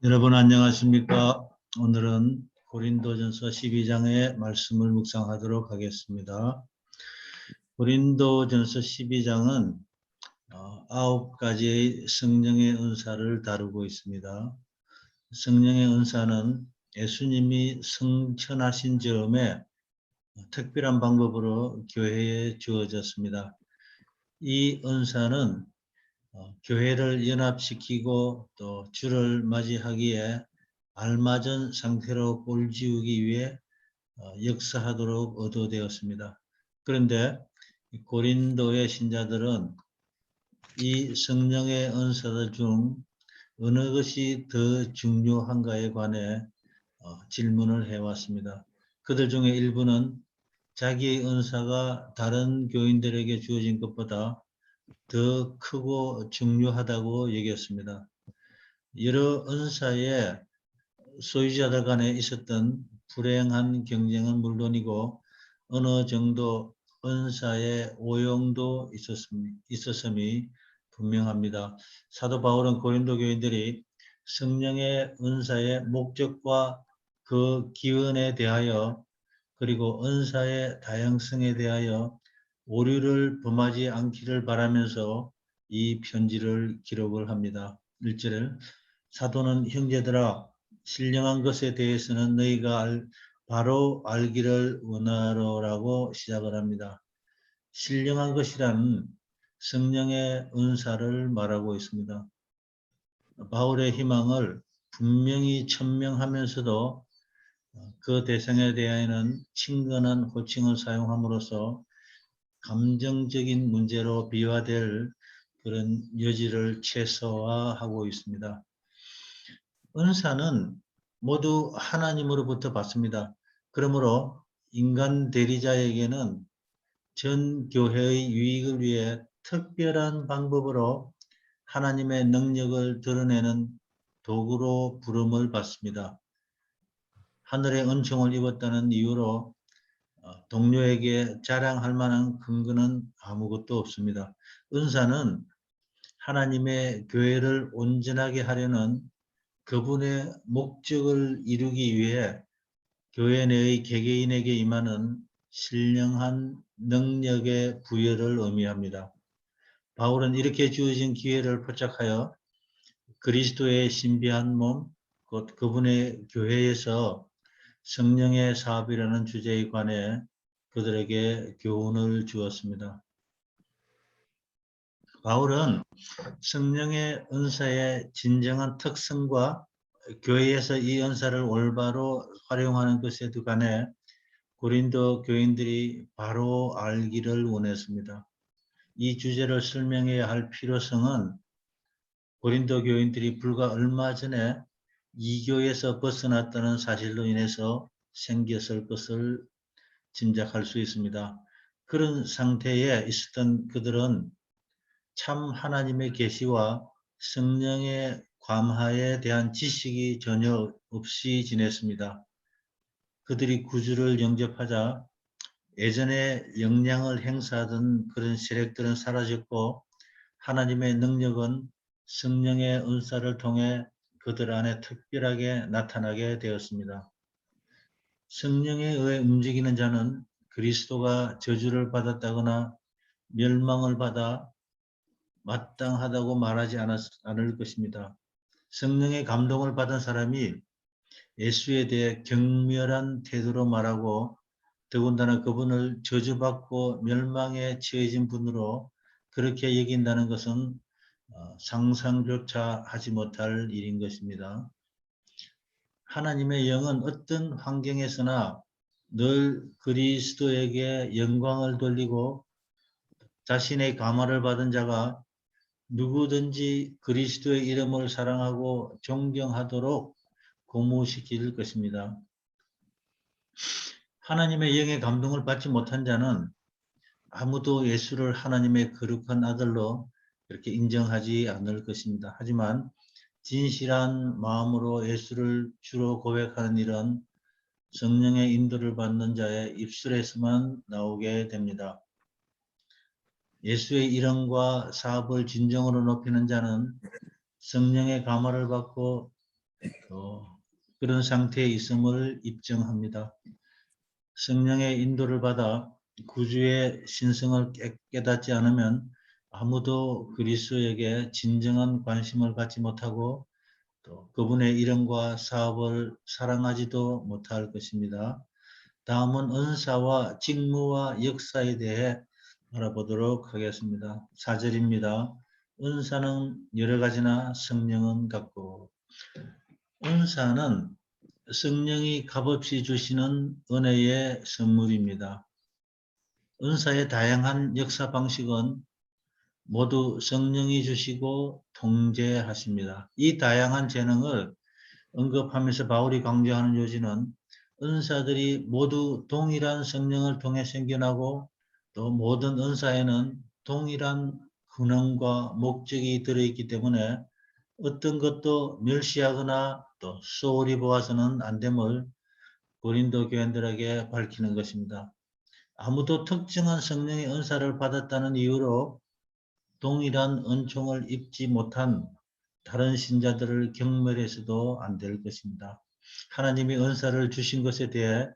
여러분 안녕하십니까? 오늘은 고린도전서 12장의 말씀을 묵상하도록 하겠습니다. 고린도전서 12장은 9가지의 성령의 은사를 다루고 있습니다. 성령의 은사는 예수님이 성천하신 즈음에 특별한 방법으로 교회에 주어졌습니다. 이 은사는 교회를 연합시키고 또 주를 맞이하기에 알맞은 상태로 꼴지우기 위해 역사하도록 의도되었습니다. 그런데 고린도의 신자들은 이 성령의 은사들 중 어느 것이 더 중요한가에 관해 질문을 해왔습니다. 그들 중에 일부는 자기의 은사가 다른 교인들에게 주어진 것보다 더 크고 중요하다고 여겼습니다. 여러 은사의 소유자들 간에 있었던 불행한 경쟁은 물론이고 어느 정도 은사의 오용도 있었음이 분명합니다. 사도 바울은 고린도 교인들이 성령의 은사의 목적과 그 기원에 대하여 그리고 은사의 다양성에 대하여 오류를 범하지 않기를 바라면서 이 편지를 기록을 합니다. 1절에 사도는 형제들아 신령한 것에 대해서는 너희가 바로 알기를 원하노라고 시작을 합니다. 신령한 것이란 성령의 은사를 말하고 있습니다. 바울의 희망을 분명히 천명하면서도 그 대상에 대하여는 친근한 호칭을 사용함으로써 감정적인 문제로 비화될 그런 여지를 최소화하고 있습니다. 은사는 모두 하나님으로부터 받습니다. 그러므로 인간 대리자에게는 전 교회의 유익을 위해 특별한 방법으로 하나님의 능력을 드러내는 도구로 부름을 받습니다. 하늘의 은총을 입었다는 이유로 동료에게 자랑할 만한 근거는 아무것도 없습니다. 은사는 하나님의 교회를 온전하게 하려는 그분의 목적을 이루기 위해 교회 내의 개개인에게 임하는 신령한 능력의 부여를 의미합니다. 바울은 이렇게 주어진 기회를 포착하여 그리스도의 신비한 몸, 곧 그분의 교회에서 성령의 사업이라는 주제에 관해 그들에게 교훈을 주었습니다. 바울은 성령의 은사의 진정한 특성과 교회에서 이 은사를 올바로 활용하는 것에 관해 고린도 교인들이 바로 알기를 원했습니다. 이 주제를 설명해야 할 필요성은 고린도 교인들이 불과 얼마 전에 이교에서 벗어났다는 사실로 인해서 생겼을 것을 짐작할 수 있습니다. 그런 상태에 있었던 그들은 참 하나님의 계시와 성령의 감화에 대한 지식이 전혀 없이 지냈습니다. 그들이 구주를 영접하자 예전에 역량을 행사하던 그런 세력들은 사라졌고 하나님의 능력은 성령의 은사를 통해 그들 안에 특별하게 나타나게 되었습니다. 성령에 의해 움직이는 자는 그리스도가 저주를 받았다거나 멸망을 받아 마땅하다고 말하지 않을 것입니다. 성령의 감동을 받은 사람이 예수에 대해 경멸한 태도로 말하고 더군다나 그분을 저주받고 멸망에 처해진 분으로 그렇게 여긴다는 것은 상상조차 하지 못할 일인 것입니다. 하나님의 영은 어떤 환경에서나 늘 그리스도에게 영광을 돌리고 자신의 감화를 받은 자가 누구든지 그리스도의 이름을 사랑하고 존경하도록 고무시킬 것입니다. 하나님의 영의 감동을 받지 못한 자는 아무도 예수를 하나님의 거룩한 아들로 이렇게 인정하지 않을 것입니다. 하지만 진실한 마음으로 예수를 주로 고백하는 일은 성령의 인도를 받는 자의 입술에서만 나오게 됩니다. 예수의 이름과 사업을 진정으로 높이는 자는 성령의 감화를 받고 그런 상태에 있음을 입증합니다. 성령의 인도를 받아 구주의 신성을 깨닫지 않으면 아무도 그리스도에게 진정한 관심을 갖지 못하고 또 그분의 일행과 사업을 사랑하지도 못할 것입니다. 다음은 은사와 직무와 역사에 대해 알아보도록 하겠습니다. 4절입니다. 은사는 여러 가지나 성령은 같고. 은사는 성령이 값없이 주시는 은혜의 선물입니다. 은사의 다양한 역사 방식은 모두 성령이 주시고 통제하십니다. 이 다양한 재능을 언급하면서 바울이 강조하는 요지는 은사들이 모두 동일한 성령을 통해 생겨나고 또 모든 은사에는 동일한 근원과 목적이 들어있기 때문에 어떤 것도 멸시하거나 또 소홀히 보아서는 안 됨을 고린도 교인들에게 밝히는 것입니다. 아무도 특정한 성령의 은사를 받았다는 이유로 동일한 은총을 입지 못한 다른 신자들을 경멸해서도 안 될 것입니다. 하나님이 은사를 주신 것에 대해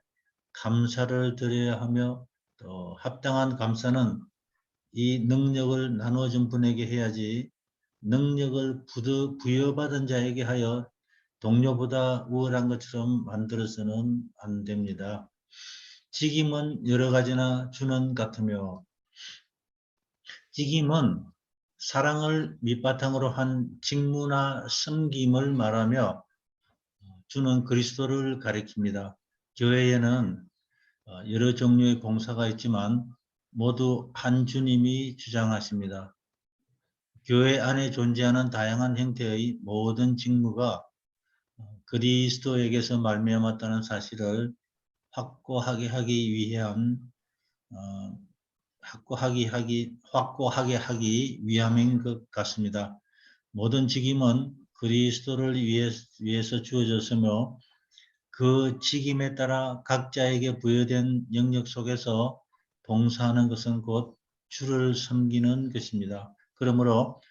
감사를 드려야 하며 또 합당한 감사는 이 능력을 나눠준 분에게 해야지 능력을 부여받은 자에게 하여 동료보다 우월한 것처럼 만들어서는 안 됩니다. 직임은 여러 가지나 주는 같으며 직임은 사랑을 밑바탕으로 한 직무나 섬김을 말하며 주는 그리스도를 가리킵니다. 교회에는 여러 종류의 봉사가 있지만 모두 한 주님이 주장하십니다. 교회 안에 존재하는 다양한 형태의 모든 직무가 그리스도에게서 말미암았다는 사실을 확고하게 하기 위한 확고하게 하기 위함인 것 같습니다. 모든 직임은 그리스도를 위해서 주어졌으며 그 직임에 따라 각자에게 부여된 영역 속에서 봉사하는 것은 곧 주를 섬기는 것입니다. 그러므로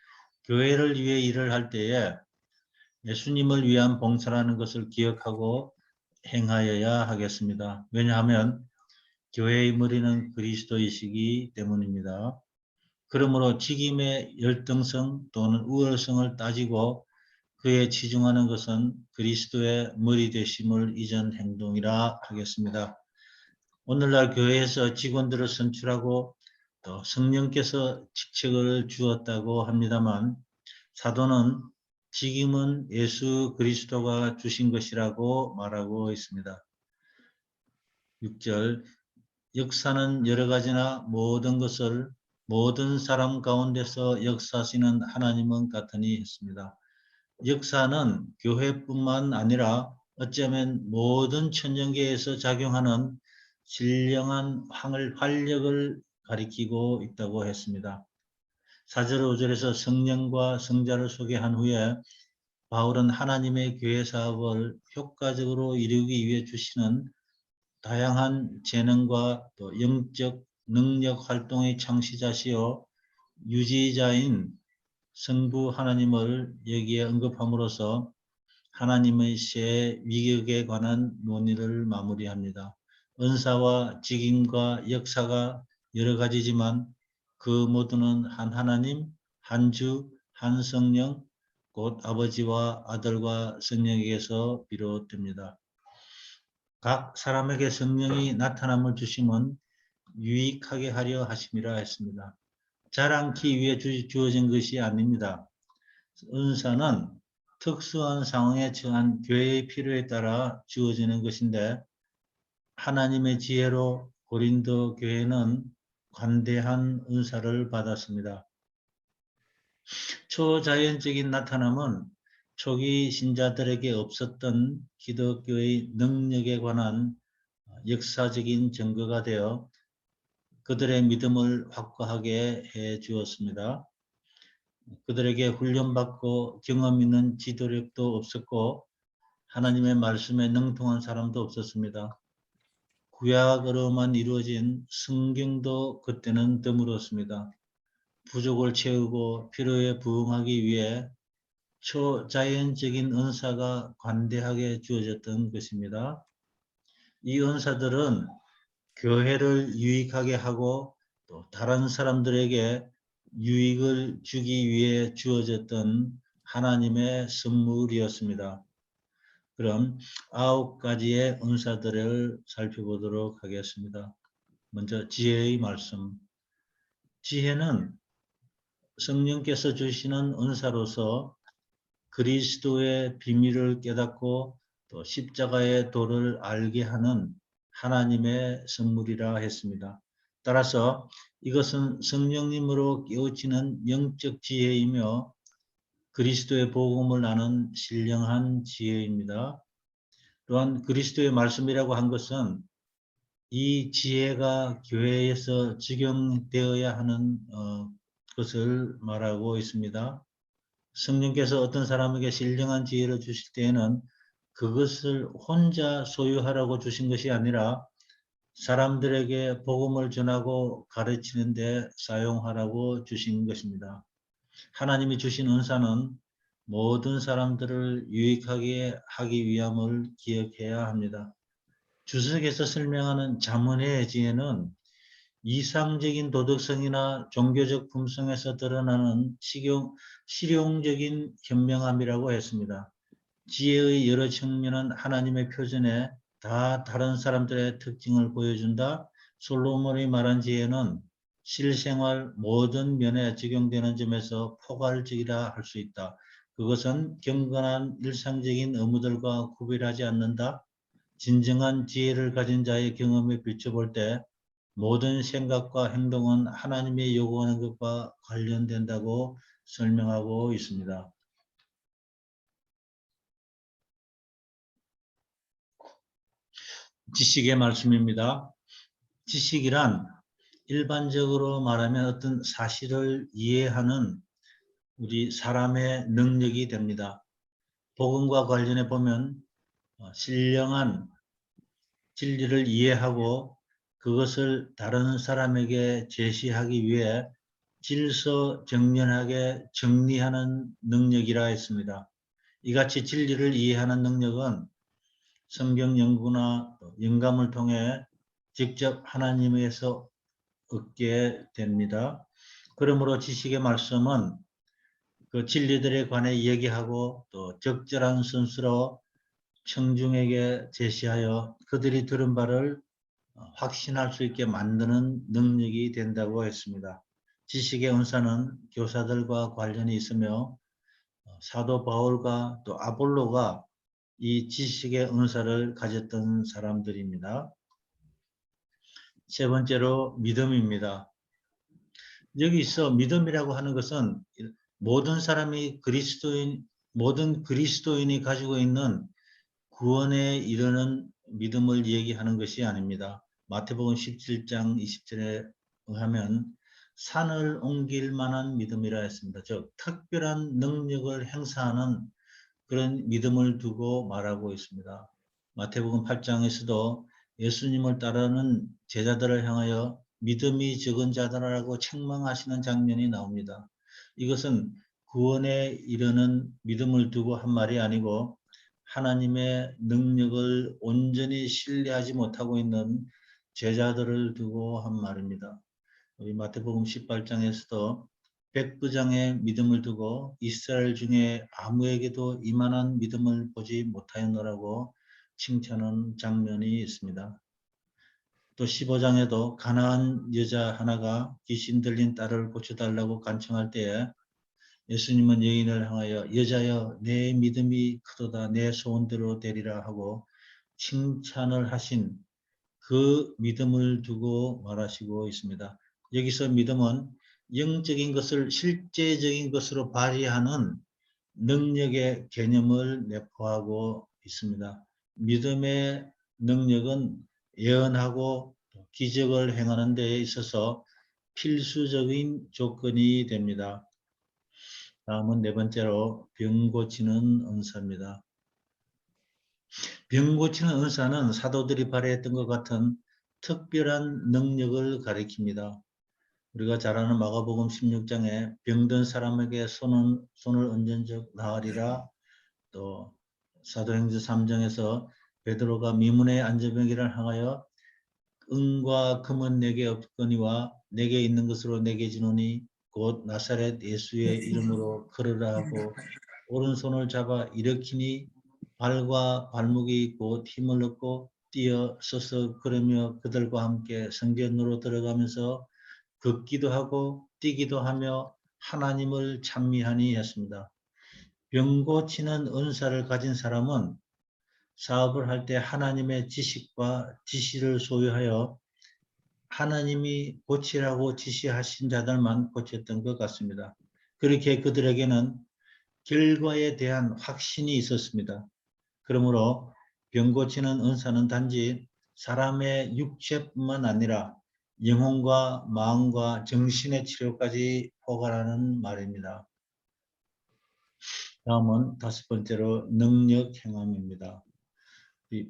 교회를 위해 일을 할 때에 예수님을 위한 봉사라는 것을 기억하고 행하여야 하겠습니다. 왜냐하면 교회의 머리는 그리스도이시기 때문입니다. 그러므로 직임의 열등성 또는 우월성을 따지고 그에 치중하는 것은 그리스도의 머리 되심을 잊은 행동이라 하겠습니다. 오늘날 교회에서 직원들을 선출하고 또 성령께서 직책을 주었다고 합니다만 사도는 직임은 예수 그리스도가 주신 것이라고 말하고 있습니다. 6절 역사는 여러 가지나 모든 것을 모든 사람 가운데서 역사하시는 하나님은 같으니 했습니다. 역사는 교회뿐만 아니라 어쩌면 모든 천연계에서 작용하는 신령한 활력을 가리키고 있다고 했습니다. 4절 5절에서 성령과 성자를 소개한 후에 바울은 하나님의 교회 사업을 효과적으로 이루기 위해 주시는 다양한 재능과 또 영적 능력 활동의 창시자시요 유지자인 성부 하나님을 여기에 언급함으로써 하나님의 새 위격에 관한 논의를 마무리합니다. 은사와 직임과 역사가 여러 가지지만 그 모두는 한 하나님, 한 주, 한 성령, 곧 아버지와 아들과 성령에게서 비롯됩니다. 각 사람에게 성령이 나타남을 주심은 유익하게 하려 하심이라 했습니다. 자랑기 위해 주어진 것이 아닙니다. 은사는 특수한 상황에 처한 교회의 필요에 따라 주어지는 것인데 하나님의 지혜로 고린도 교회는 관대한 은사를 받았습니다. 초자연적인 나타남은 초기 신자들에게 없었던 기독교의 능력에 관한 역사적인 증거가 되어 그들의 믿음을 확고하게 해 주었습니다. 그들에게 훈련받고 경험 있는 지도력도 없었고 하나님의 말씀에 능통한 사람도 없었습니다. 구약으로만 이루어진 성경도 그때는 드물었습니다. 부족을 채우고 필요에 부응하기 위해 초자연적인 은사가 관대하게 주어졌던 것입니다. 이 은사들은 교회를 유익하게 하고 또 다른 사람들에게 유익을 주기 위해 주어졌던 하나님의 선물이었습니다. 그럼 9가지의 은사들을 살펴보도록 하겠습니다. 먼저 지혜의 말씀. 지혜는 성령께서 주시는 은사로서 그리스도의 비밀을 깨닫고 또 십자가의 도를 알게 하는 하나님의 선물이라 했습니다. 따라서 이것은 성령님으로 깨우치는 영적 지혜이며 그리스도의 복음을 아는 신령한 지혜입니다. 또한 그리스도의 말씀이라고 한 것은 이 지혜가 교회에서 적용되어야 하는 것을 말하고 있습니다. 성령께서 어떤 사람에게 신령한 지혜를 주실 때에는 그것을 혼자 소유하라고 주신 것이 아니라 사람들에게 복음을 전하고 가르치는 데 사용하라고 주신 것입니다. 하나님이 주신 은사는 모든 사람들을 유익하게 하기 위함을 기억해야 합니다. 주석에서 설명하는 잠언의 지혜는 이상적인 도덕성이나 종교적 품성에서 드러나는 실용적인 현명함이라고 했습니다. 지혜의 여러 측면은 하나님의 표준에 다 다른 사람들의 특징을 보여준다. 솔로몬이 말한 지혜는 실생활 모든 면에 적용되는 점에서 포괄적이라 할 수 있다. 그것은 경건한 일상적인 의무들과 구별하지 않는다. 진정한 지혜를 가진 자의 경험에 비춰볼 때 모든 생각과 행동은 하나님이 요구하는 것과 관련된다고 설명하고 있습니다. 지식의 말씀입니다. 지식이란 일반적으로 말하면 어떤 사실을 이해하는 우리 사람의 능력이 됩니다. 복음과 관련해 보면 신령한 진리를 이해하고 그것을 다른 사람에게 제시하기 위해 질서정연하게 정리하는 능력이라 했습니다. 이같이 진리를 이해하는 능력은 성경 연구나 영감을 통해 직접 하나님에서 얻게 됩니다. 그러므로 지식의 말씀은 그 진리들에 관해 이야기하고 또 적절한 순서로 청중에게 제시하여 그들이 들은 바를 확신할 수 있게 만드는 능력이 된다고 했습니다. 지식의 은사는 교사들과 관련이 있으며 사도 바울과 또 아볼로가 이 지식의 은사를 가졌던 사람들입니다. 세 번째로 믿음입니다. 여기서 믿음이라고 하는 것은 모든 사람이 모든 그리스도인이 가지고 있는 구원에 이르는 믿음을 얘기하는 것이 아닙니다. 마태복음 17장 20절에 의하면 산을 옮길 만한 믿음이라 했습니다. 즉 특별한 능력을 행사하는 그런 믿음을 두고 말하고 있습니다. 마태복음 8장에서도 예수님을 따르는 제자들을 향하여 믿음이 적은 자들이라고 책망하시는 장면이 나옵니다. 이것은 구원에 이르는 믿음을 두고 한 말이 아니고 하나님의 능력을 온전히 신뢰하지 못하고 있는 제자들을 두고 한 말입니다. 우리 마태복음 18장에서도 백부장의 믿음을 두고 이스라엘 중에 아무에게도 이만한 믿음을 보지 못하였노라고 칭찬한 장면이 있습니다. 또 15장에도 가나안 여자 하나가 귀신 들린 딸을 고쳐달라고 간청할 때에 예수님은 여인을 향하여 여자여 내 믿음이 크도다 내 소원대로 되리라 하고 칭찬을 하신 그 믿음을 두고 말하시고 있습니다. 여기서 믿음은 영적인 것을 실제적인 것으로 발휘하는 능력의 개념을 내포하고 있습니다. 믿음의 능력은 예언하고 기적을 행하는 데 있어서 필수적인 조건이 됩니다. 다음은 네 번째로 병 고치는 은사입니다. 병 고치는 은사는 사도들이 발휘했던 것 같은 특별한 능력을 가리킵니다. 우리가 잘 아는 마가복음 16장에 병든 사람에게 손을 얹은 적 나으리라, 또 사도행전 3장에서 베드로가 미문의 안전병기를 향하여 은과 금은 내게 없거니와 내게 있는 것으로 내게 주노니 곧 나사렛 예수의 이름으로 걸으라 하고 오른손을 잡아 일으키니 발과 발목이 곧 힘을 얻고 뛰어 서서 걸으며 그들과 함께 성전으로 들어가면서 걷기도 하고 뛰기도 하며 하나님을 찬미하니 했습니다. 병 고치는 은사를 가진 사람은 사업을 할 때 하나님의 지식과 지시를 소유하여 하나님이 고치라고 지시하신 자들만 고쳤던 것 같습니다. 그렇게 그들에게는 결과에 대한 확신이 있었습니다. 그러므로 병 고치는 은사는 단지 사람의 육체뿐만 아니라 영혼과 마음과 정신의 치료까지 포괄하는 말입니다. 다음은 5번째로 능력 행함입니다.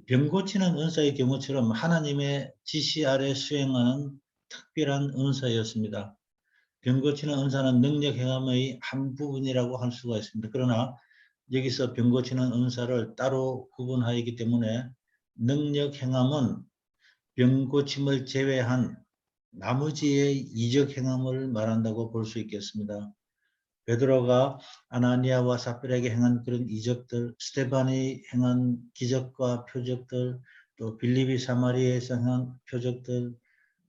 병 고치는 은사의 경우처럼 하나님의 지시 아래 수행하는 특별한 은사였습니다. 병 고치는 은사는 능력 행함의 한 부분이라고 할 수가 있습니다. 그러나 여기서 병 고치는 은사를 따로 구분하였기 때문에 능력 행함은 병 고침을 제외한 나머지의 이적 행함을 말한다고 볼 수 있겠습니다. 베드로가 아나니아와 삽비라에게 행한 그런 이적들, 스데반이 행한 기적과 표적들, 또 빌립이 사마리아에서 행한 표적들,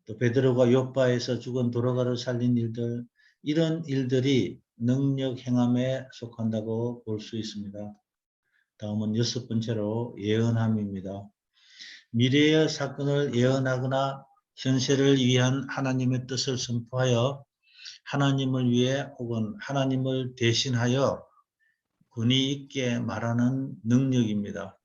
또 베드로가 요바에서 죽은 도로가를 살린 일들, 이런 일들이 능력 행함에 속한다고 볼 수 있습니다. 다음은 6번째로 예언함입니다. 미래의 사건을 예언하거나 현세를 위한 하나님의 뜻을 선포하여 하나님을 위해 혹은 하나님을 대신하여 권위 있게 말하는 능력입니다.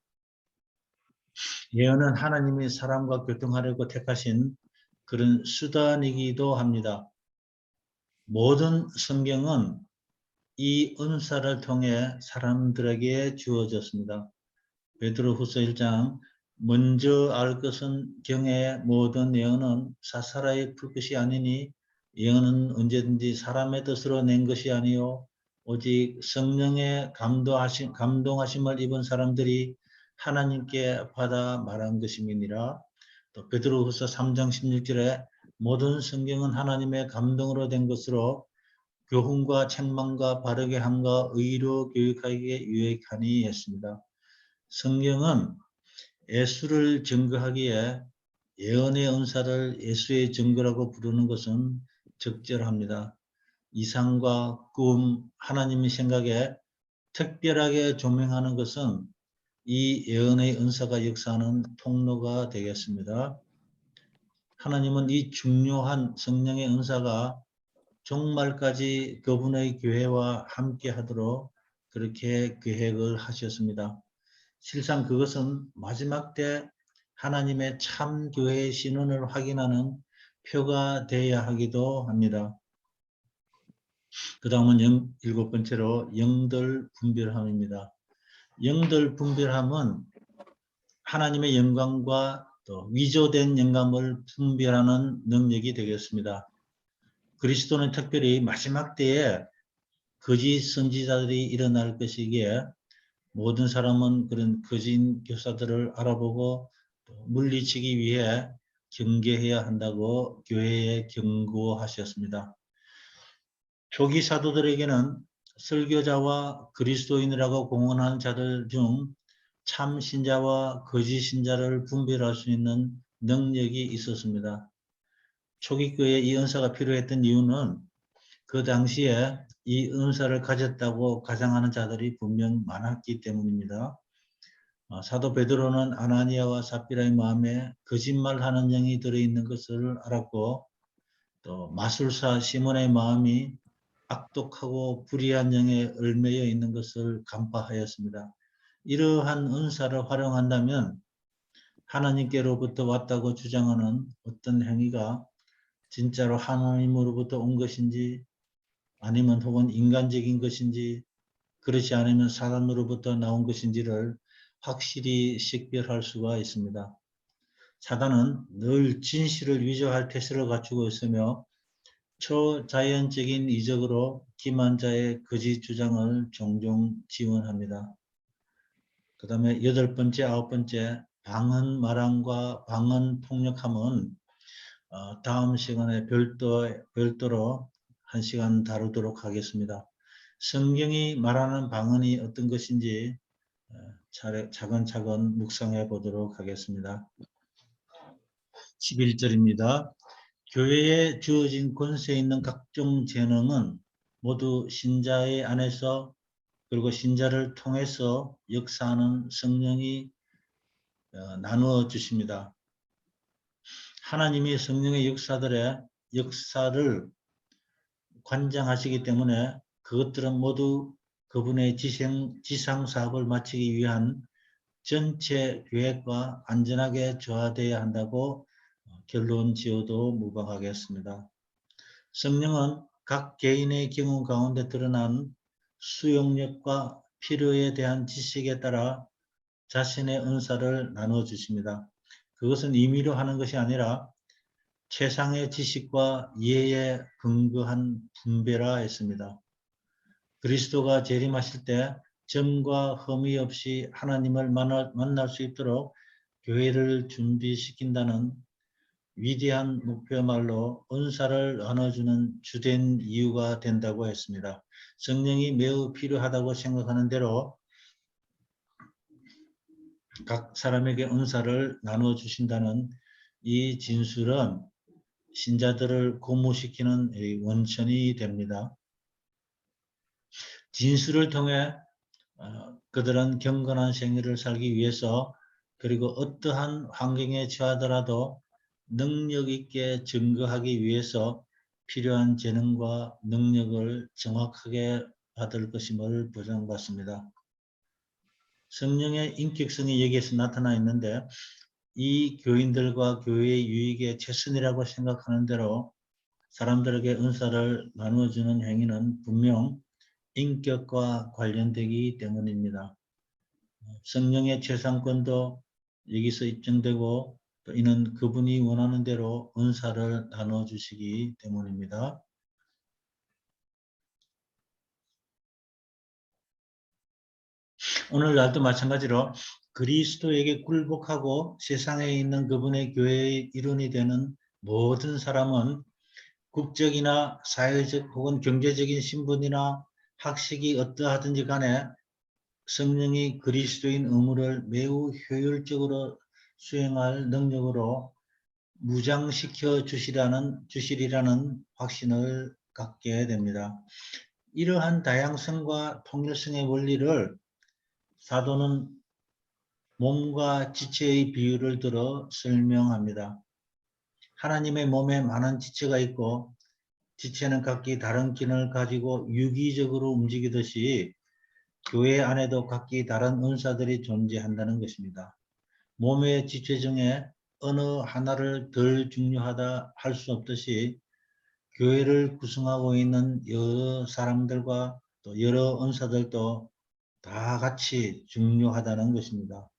예언은 하나님이 사람과 교통하려고 택하신 그런 수단이기도 합니다. 모든 성경은 이 은사를 통해 사람들에게 주어졌습니다. 베드로후서 1장 먼저 알 것은 경의 모든 예언은 사사라의 풀것이 아니니 예언은 언제든지 사람의 뜻으로 낸 것이 아니요 오직 성령의 감동하심을 입은 사람들이 하나님께 받아 말한 것임이니라. 또 베드로후서 3장 16절에 모든 성경은 하나님의 감동으로 된 것으로 교훈과 책망과 바르게 함과 의로 교육하기에 유익하니 했습니다. 성경은 예수를 증거하기에 예언의 은사를 예수의 증거라고 부르는 것은 적절합니다. 이상과 꿈, 하나님의 생각에 특별하게 조명하는 것은 이 예언의 은사가 역사하는 통로가 되겠습니다. 하나님은 이 중요한 성령의 은사가 종말까지 그분의 교회와 함께 하도록 그렇게 계획을 하셨습니다. 실상 그것은 마지막 때 하나님의 참 교회의 신원을 확인하는 표가 되어야 하기도 합니다. 그 다음은 7번째로 영들 분별함입니다. 영들 분별함은 하나님의 영광과 또 위조된 영감을 분별하는 능력이 되겠습니다. 그리스도는 특별히 마지막 때에 거짓 선지자들이 일어날 것이기에 모든 사람은 그런 거짓 교사들을 알아보고 물리치기 위해 경계해야 한다고 교회에 경고하셨습니다. 초기 사도들에게는 설교자와 그리스도인이라고 공언하는 자들 중 참 신자와 거짓 신자를 분별할 수 있는 능력이 있었습니다. 초기 교회에 이 은사가 필요했던 이유는 그 당시에 이 은사를 가졌다고 가장하는 자들이 분명 많았기 때문입니다. 사도 베드로는 아나니아와 삽비라의 마음에 거짓말하는 영이 들어있는 것을 알았고 또 마술사 시몬의 마음이 악독하고 불의한 영에 얽매여 있는 것을 간파하였습니다. 이러한 은사를 활용한다면 하나님께로부터 왔다고 주장하는 어떤 행위가 진짜로 하나님으로부터 온 것인지 아니면 혹은 인간적인 것인지 그렇지 않으면 사단으로부터 나온 것인지를 확실히 식별할 수가 있습니다. 사단은 늘 진실을 위조할 태세를 갖추고 있으며 초자연적인 이적으로 기만자의 거짓 주장을 종종 지원합니다. 그 다음에 8번째, 9번째 방언 말함과 방언 폭력함은 다음 시간에 별도로 1시간 다루도록 하겠습니다. 성경이 말하는 방언이 어떤 것인지 차근차근 묵상해 보도록 하겠습니다. 11절입니다. 교회에 주어진 권세 있는 각종 재능은 모두 신자의 안에서 그리고 신자를 통해서 역사하는 성령이 나누어 주십니다. 하나님이 성령의 역사를 관장하시기 때문에 그것들은 모두 그분의 지상 사업을 마치기 위한 전체 계획과 안전하게 조화되어야 한다고 결론 지어도 무방하겠습니다. 성령은 각 개인의 경험 가운데 드러난 수용력과 필요에 대한 지식에 따라 자신의 은사를 나누어 주십니다. 그것은 임의로 하는 것이 아니라 최상의 지식과 이해에 근거한 분배라 했습니다. 그리스도가 재림하실 때 점과 흠이 없이 하나님을 만날 수 있도록 교회를 준비시킨다는 위대한 목표말로 은사를 나눠주는 주된 이유가 된다고 했습니다. 성령이 매우 필요하다고 생각하는 대로 각 사람에게 은사를 나누어 주신다는 이 진술은 신자들을 고무시키는 원천이 됩니다. 진술을 통해 그들은 경건한 생애를 살기 위해서 그리고 어떠한 환경에 처하더라도 능력 있게 증거하기 위해서 필요한 재능과 능력을 정확하게 받을 것임을 보장받습니다. 성령의 인격성이 여기에서 나타나 있는데 이 교인들과 교회의 유익에 최선이라고 생각하는 대로 사람들에게 은사를 나누어주는 행위는 분명 인격과 관련되기 때문입니다. 성령의 최상권도 여기서 입증되고 또 이는 그분이 원하는 대로 은사를 나눠주시기 때문입니다. 오늘날도 마찬가지로 그리스도에게 굴복하고 세상에 있는 그분의 교회의 일원이 되는 모든 사람은 국적이나 사회적 혹은 경제적인 신분이나 학식이 어떠하든지 간에 성령이 그리스도인 의무를 매우 효율적으로 수행할 능력으로 무장시켜 주시리라는 확신을 갖게 됩니다. 이러한 다양성과 통일성의 원리를 사도는 몸과 지체의 비유를 들어 설명합니다. 하나님의 몸에 많은 지체가 있고 지체는 각기 다른 기능을 가지고 유기적으로 움직이듯이 교회 안에도 각기 다른 은사들이 존재한다는 것입니다. 몸의 지체 중에 어느 하나를 덜 중요하다 할 수 없듯이 교회를 구성하고 있는 여러 사람들과 또 여러 은사들도 다 같이 중요하다는 것입니다.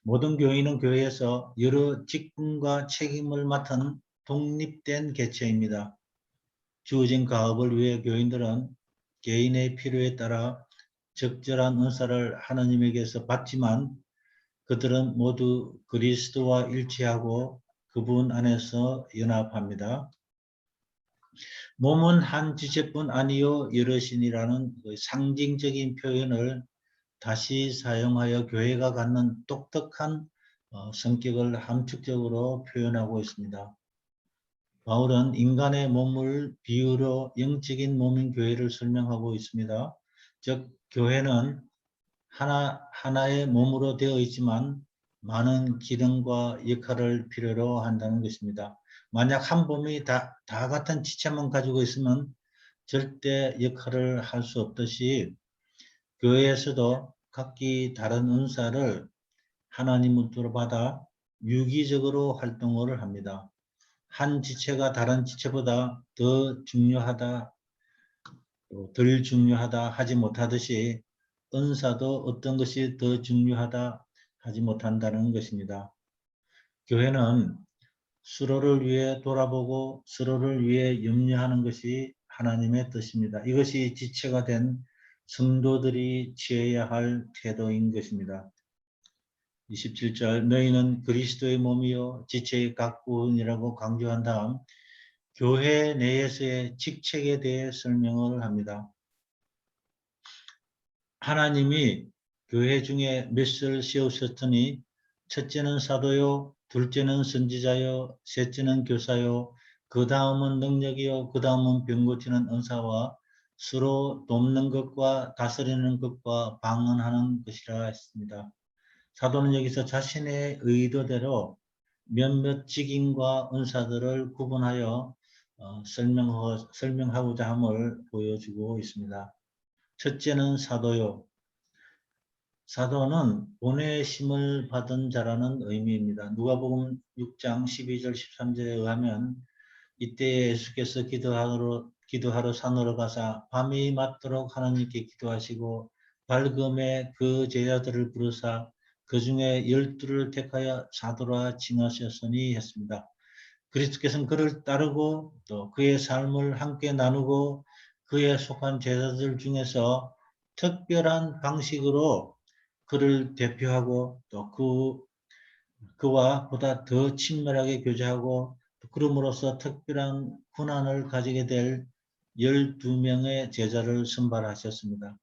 모든 교인은 교회에서 여러 직분과 책임을 맡은 독립된 개체입니다. 주어진 가업을 위해 교인들은 개인의 필요에 따라 적절한 은사를 하나님에게서 받지만 그들은 모두 그리스도와 일치하고 그분 안에서 연합합니다. 몸은 한 지체뿐 아니요 여럿이니라는 상징적인 표현을 다시 사용하여 교회가 갖는 독특한 성격을 함축적으로 표현하고 있습니다. 바울은 인간의 몸을 비유로 영적인 몸인 교회를 설명하고 있습니다. 즉 교회는 하나의 몸으로 되어 있지만 많은 기능과 역할을 필요로 한다는 것입니다. 만약 한 몸이 다 같은 지체만 가지고 있으면 절대 역할을 할 수 없듯이 교회에서도 각기 다른 은사를 하나님으로 받아 유기적으로 활동을 합니다. 한 지체가 다른 지체보다 더 중요하다, 덜 중요하다 하지 못하듯이 은사도 어떤 것이 더 중요하다 하지 못한다는 것입니다. 교회는 서로를 위해 돌아보고 서로를 위해 염려하는 것이 하나님의 뜻입니다. 이것이 지체가 된 성도들이 취해야 할 태도인 것입니다. 27절 너희는 그리스도의 몸이요 지체의 각 부분이라고 강조한 다음 교회 내에서의 직책에 대해 설명을 합니다. 하나님이 교회 중에 몇을 세우셨더니 첫째는 사도요, 둘째는 선지자요, 셋째는 교사요, 그 다음은 능력이요, 그 다음은 병 고치는 은사와 서로 돕는 것과 다스리는 것과 방언하는 것이라 했습니다. 사도는 여기서 자신의 의도대로 몇몇 직임과 은사들을 구분하여 설명하고자 함을 보여주고 있습니다. 첫째는 사도요. 사도는 보내심을 받은 자라는 의미입니다. 누가복음 6장 12절 13절에 의하면 이때 예수께서 기도하러 산으로 가사 밤이 맞도록 하나님께 기도하시고 밝음에 그 제자들을 부르사 그 중에 12를 택하여 사도라 칭하셨으니 했습니다. 그리스도께서는 그를 따르고 또 그의 삶을 함께 나누고 그에 속한 제자들 중에서 특별한 방식으로 그를 대표하고 또 그와 보다 더 친밀하게 교제하고 그럼으로써 특별한 권한을 가지게 될 12명의 제자를 선발하셨습니다.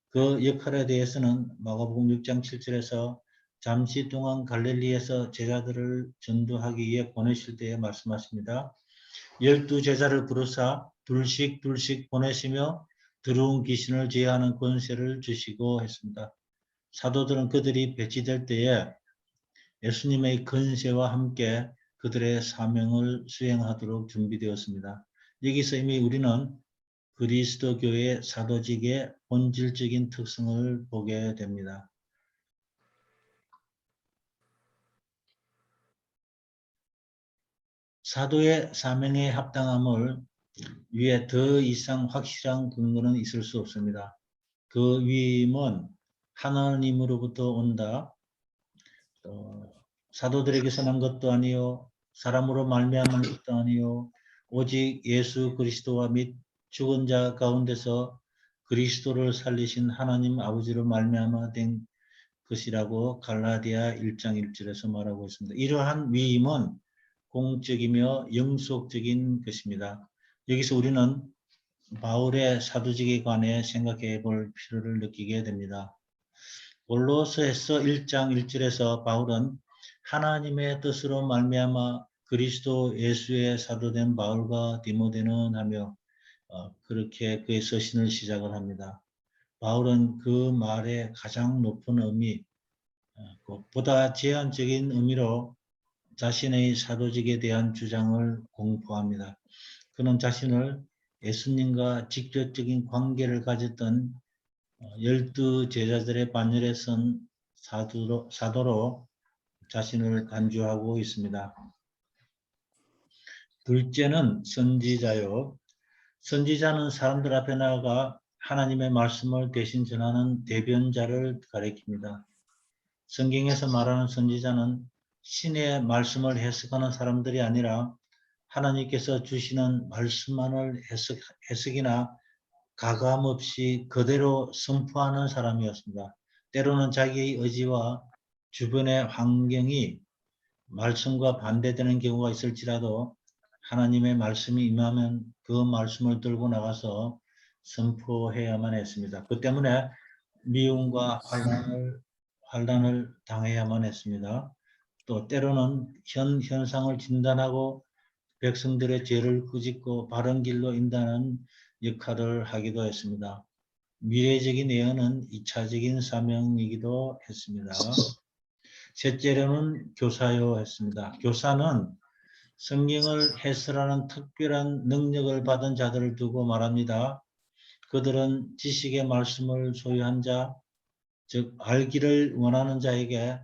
그 역할에 대해서는 마가복음 6장 7절에서 잠시 동안 갈릴리에서 제자들을 전도하기 위해 보내실 때에 말씀하십니다. 12제자를 부르사 둘씩 보내시며 더러운 귀신을 제어하는 권세를 주시고 했습니다. 사도들은 그들이 배치될 때에 예수님의 권세와 함께 그들의 사명을 수행하도록 준비되었습니다. 여기서 이미 우리는 그리스도 교회의 사도직의 본질적인 특성을 보게 됩니다. 사도의 사명에 합당함을 위해 더 이상 확실한 근거는 있을 수 없습니다. 그 위임은 하나님으로부터 온다. 사도들에게서 난 것도 아니요 사람으로 말미암은 것도 아니요 오직 예수 그리스도와 및 죽은 자 가운데서 그리스도를 살리신 하나님 아버지로 말미암아 된 것이라고 갈라디아 1장 1절에서 말하고 있습니다. 이러한 위임은 공적이며 영속적인 것입니다. 여기서 우리는 바울의 사도직에 관해 생각해 볼 필요를 느끼게 됩니다. 골로새서 1장 1절에서 바울은 하나님의 뜻으로 말미암아 그리스도 예수의 사도된 바울과 디모데는 하며 그렇게 그의 서신을 시작을 합니다. 바울은 그 말의 가장 높은 의미, 보다 제한적인 의미로 자신의 사도직에 대한 주장을 공포합니다. 그는 자신을 예수님과 직접적인 관계를 가졌던 12제자들의 반열에 선 사도로 자신을 간주하고 있습니다. 둘째는 선지자요. 선지자는 사람들 앞에 나아가 하나님의 말씀을 대신 전하는 대변자를 가리킵니다. 성경에서 말하는 선지자는 신의 말씀을 해석하는 사람들이 아니라 하나님께서 주시는 말씀만을 해석이나 가감 없이 그대로 선포하는 사람이었습니다. 때로는 자기의 의지와 주변의 환경이 말씀과 반대되는 경우가 있을지라도 하나님의 말씀이 임하면 그 말씀을 들고 나가서 선포해야만 했습니다. 그 때문에 미움과 환난을 당해야만 했습니다. 또 때로는 현상을 진단하고 백성들의 죄를 꾸짖고 바른 길로 인도하는 역할을 하기도 했습니다. 미래적인 예언은 2차적인 사명이기도 했습니다. 셋째로는 교사요 했습니다. 교사는 성경을 해설하는 특별한 능력을 받은 자들을 두고 말합니다. 그들은 지식의 말씀을 소유한 자, 즉 알기를 원하는 자에게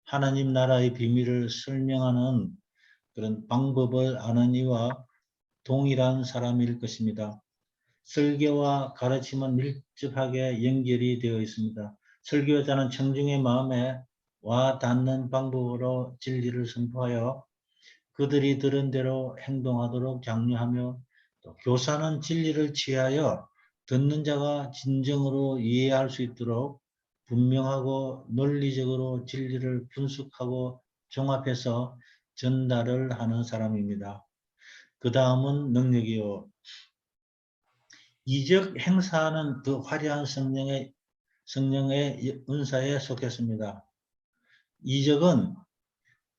하나님 나라의 비밀을 설명하는 그런 방법을 아는 이와 동일한 사람일 것입니다. 설교와 가르침은 밀접하게 연결이 되어 있습니다. 설교자는 청중의 마음에 와 닿는 방법으로 진리를 선포하여 그들이 들은 대로 행동하도록 장려하며 또 교사는 진리를 취하여 듣는 자가 진정으로 이해할 수 있도록 분명하고 논리적으로 진리를 분석하고 종합해서 전달을 하는 사람입니다. 그 다음은 능력이요. 이적 행사하는 그 화려한 성령의 은사에 속했습니다. 이적은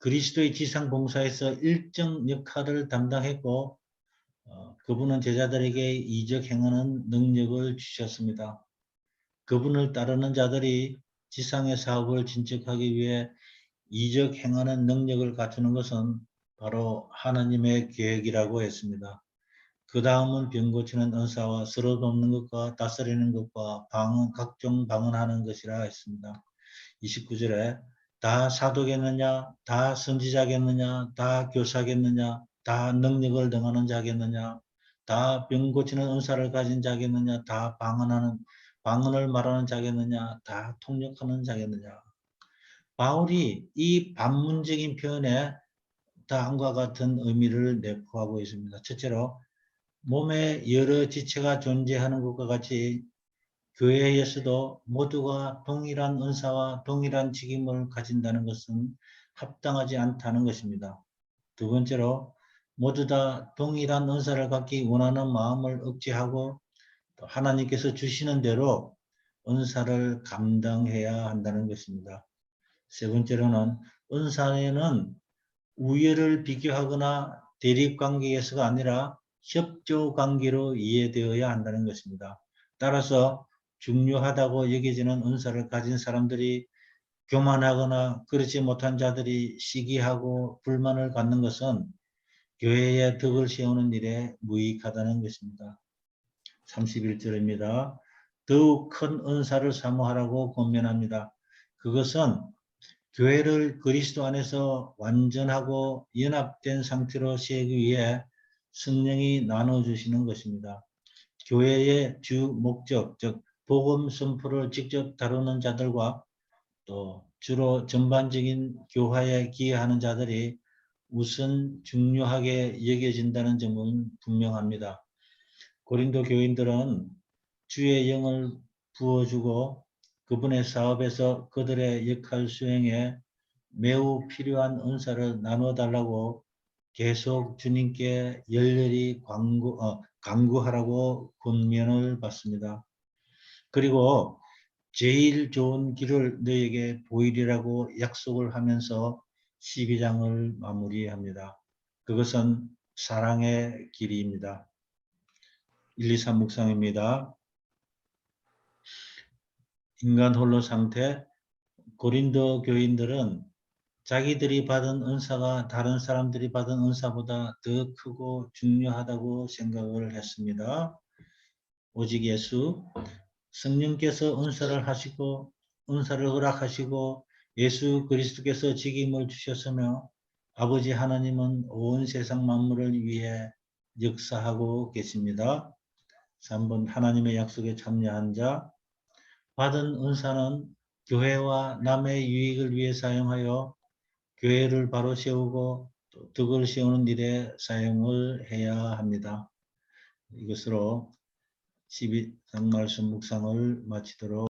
그리스도의 지상 봉사에서 일정 역할을 담당했고 그분은 제자들에게 이적 행하는 능력을 주셨습니다. 그분을 따르는 자들이 지상의 사업을 진척하기 위해 이적 행하는 능력을 갖추는 것은 바로 하나님의 계획이라고 했습니다. 그 다음은 병 고치는 은사와 서로 돕는 것과 다스리는 것과 각종 방언하는 것이라 했습니다. 29절에 다 사도겠느냐, 다 선지자겠느냐, 다 교사겠느냐, 다 능력을 등하는 자겠느냐, 다 병 고치는 은사를 가진 자겠느냐, 다 방언을 말하는 자겠느냐, 다 통역하는 자겠느냐. 바울이 이 반문적인 표현에 다음과 같은 의미를 내포하고 있습니다. 첫째로 몸에 여러 지체가 존재하는 것과 같이 교회에서도 모두가 동일한 은사와 동일한 직임을 가진다는 것은 합당하지 않다는 것입니다. 두 번째로 모두 다 동일한 은사를 갖기 원하는 마음을 억제하고 하나님께서 주시는 대로 은사를 감당해야 한다는 것입니다. 세 번째로는 은사에는 우열을 비교하거나 대립관계에서가 아니라 협조관계로 이해되어야 한다는 것입니다. 따라서 중요하다고 여겨지는 은사를 가진 사람들이 교만하거나 그렇지 못한 자들이 시기하고 불만을 갖는 것은 교회의 덕을 세우는 일에 무익하다는 것입니다. 31절입니다. 더욱 큰 은사를 사모하라고 권면합니다. 그것은 교회를 그리스도 안에서 완전하고 연합된 상태로 세우기 위해 성령이 나눠주시는 것입니다. 교회의 주 목적, 즉 복음 선포를 직접 다루는 자들과 또 주로 전반적인 교화에 기여하는 자들이 우선 중요하게 여겨진다는 점은 분명합니다. 고린도 교인들은 주의 영을 부어주고 그분의 사업에서 그들의 역할 수행에 매우 필요한 은사를 나눠달라고 계속 주님께 열렬히 간구하라고 권면을 받습니다. 그리고 제일 좋은 길을 너에게 보이리라고 약속을 하면서 12장을 마무리합니다. 그것은 사랑의 길입니다. 1, 2, 3 묵상입니다. 인간 홀로 상태. 고린도 교인들은 자기들이 받은 은사가 다른 사람들이 받은 은사보다 더 크고 중요하다고 생각을 했습니다. 오직 예수, 성령께서 은사를 허락하시고 예수 그리스도께서 직임을 주셨으며 아버지 하나님은 온 세상 만물을 위해 역사하고 계십니다. 3번 하나님의 약속에 참여한 자, 받은 은사는 교회와 남의 유익을 위해 사용하여 교회를 바로 세우고 또 덕을 세우는 일에 사용을 해야 합니다. 이것으로 12장 말씀 묵상을 마치도록